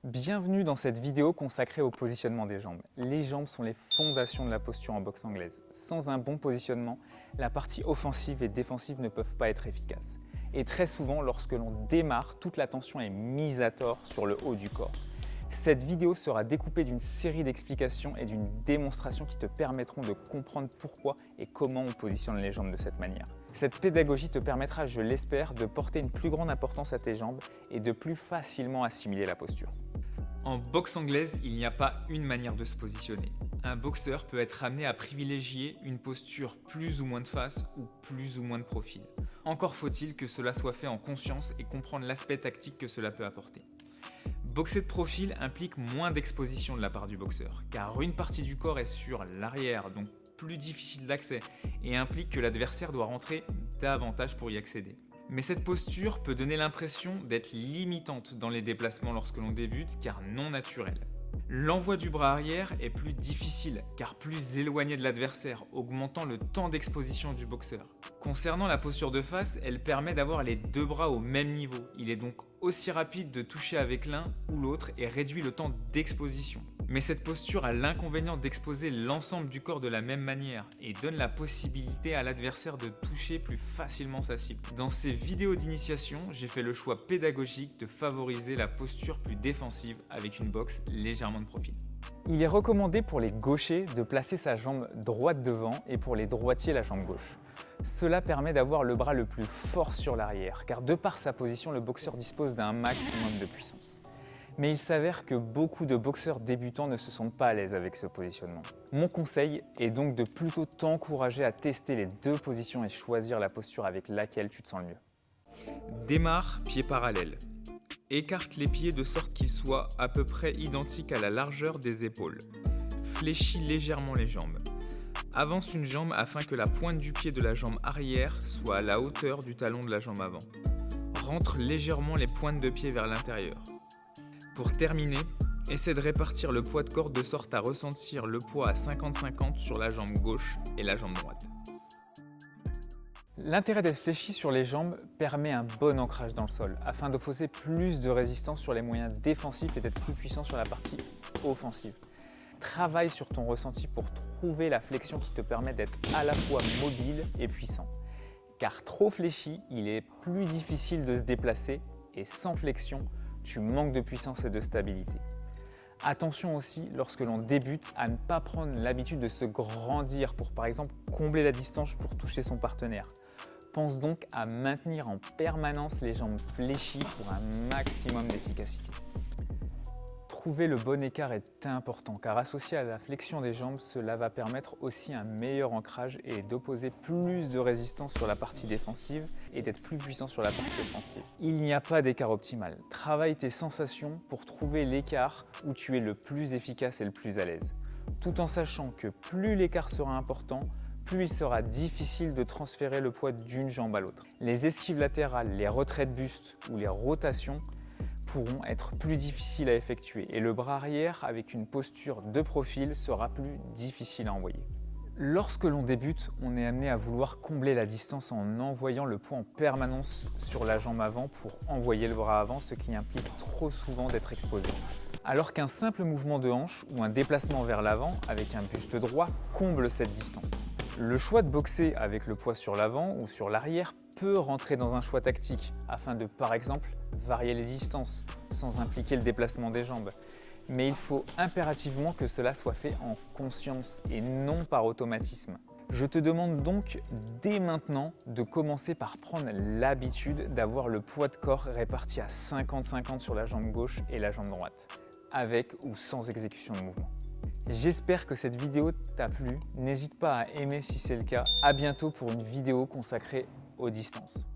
Bienvenue dans cette vidéo consacrée au positionnement des jambes. Les jambes sont les fondations de la posture en boxe anglaise. Sans un bon positionnement, la partie offensive et défensive ne peuvent pas être efficaces. Et très souvent, lorsque l'on démarre, toute l'attention est mise à tort sur le haut du corps. Cette vidéo sera découpée d'une série d'explications et d'une démonstration qui te permettront de comprendre pourquoi et comment on positionne les jambes de cette manière. Cette pédagogie te permettra, je l'espère, de porter une plus grande importance à tes jambes et de plus facilement assimiler la posture. En boxe anglaise, il n'y a pas une manière de se positionner. Un boxeur peut être amené à privilégier une posture plus ou moins de face ou plus ou moins de profil. Encore faut-il que cela soit fait en conscience et comprendre l'aspect tactique que cela peut apporter. Boxer de profil implique moins d'exposition de la part du boxeur, car une partie du corps est sur l'arrière, donc plus difficile d'accès, et implique que l'adversaire doit rentrer davantage pour y accéder. Mais cette posture peut donner l'impression d'être limitante dans les déplacements lorsque l'on débute, car non naturelle. L'envoi du bras arrière est plus difficile, car plus éloigné de l'adversaire, augmentant le temps d'exposition du boxeur. Concernant la posture de face, elle permet d'avoir les deux bras au même niveau. Il est donc aussi rapide de toucher avec l'un ou l'autre et réduit le temps d'exposition. Mais cette posture a l'inconvénient d'exposer l'ensemble du corps de la même manière et donne la possibilité à l'adversaire de toucher plus facilement sa cible. Dans ces vidéos d'initiation, j'ai fait le choix pédagogique de favoriser la posture plus défensive avec une boxe légèrement de profil. Il est recommandé pour les gauchers de placer sa jambe droite devant et pour les droitiers la jambe gauche. Cela permet d'avoir le bras le plus fort sur l'arrière, car de par sa position, le boxeur dispose d'un maximum de puissance. Mais il s'avère que beaucoup de boxeurs débutants ne se sentent pas à l'aise avec ce positionnement. Mon conseil est donc de plutôt t'encourager à tester les deux positions et choisir la posture avec laquelle tu te sens le mieux. Démarre pieds parallèles. Écarte les pieds de sorte qu'ils soient à peu près identiques à la largeur des épaules. Fléchis légèrement les jambes. Avance une jambe afin que la pointe du pied de la jambe arrière soit à la hauteur du talon de la jambe avant. Rentre légèrement les pointes de pied vers l'intérieur. Pour terminer, essaie de répartir le poids de corps de sorte à ressentir le poids à 50-50 sur la jambe gauche et la jambe droite. L'intérêt d'être fléchi sur les jambes permet un bon ancrage dans le sol, afin d'opposer plus de résistance sur les moyens défensifs et d'être plus puissant sur la partie offensive. Travaille sur ton ressenti pour trouver la flexion qui te permet d'être à la fois mobile et puissant. Car trop fléchi, il est plus difficile de se déplacer et sans flexion, tu manques de puissance et de stabilité. Attention aussi, lorsque l'on débute, à ne pas prendre l'habitude de se grandir pour par exemple combler la distance pour toucher son partenaire. Pense donc à maintenir en permanence les jambes fléchies pour un maximum d'efficacité. Trouver le bon écart est important car associé à la flexion des jambes, cela va permettre aussi un meilleur ancrage et d'opposer plus de résistance sur la partie défensive et d'être plus puissant sur la partie offensive. Il n'y a pas d'écart optimal. Travaille tes sensations pour trouver l'écart où tu es le plus efficace et le plus à l'aise. Tout en sachant que plus l'écart sera important, plus il sera difficile de transférer le poids d'une jambe à l'autre. Les esquives latérales, les retraits de buste ou les rotations pourront être plus difficiles à effectuer et le bras arrière avec une posture de profil sera plus difficile à envoyer. Lorsque l'on débute, on est amené à vouloir combler la distance en envoyant le poids en permanence sur la jambe avant pour envoyer le bras avant, ce qui implique trop souvent d'être exposé. Alors qu'un simple mouvement de hanche ou un déplacement vers l'avant avec un buste droit comble cette distance. Le choix de boxer avec le poids sur l'avant ou sur l'arrière peut rentrer dans un choix tactique afin de, par exemple, varier les distances sans impliquer le déplacement des jambes. Mais il faut impérativement que cela soit fait en conscience et non par automatisme. Je te demande donc dès maintenant de commencer par prendre l'habitude d'avoir le poids de corps réparti à 50-50 sur la jambe gauche et la jambe droite, avec ou sans exécution de mouvement. J'espère que cette vidéo t'a plu. N'hésite pas à aimer si c'est le cas. À bientôt pour une vidéo consacrée aux distances.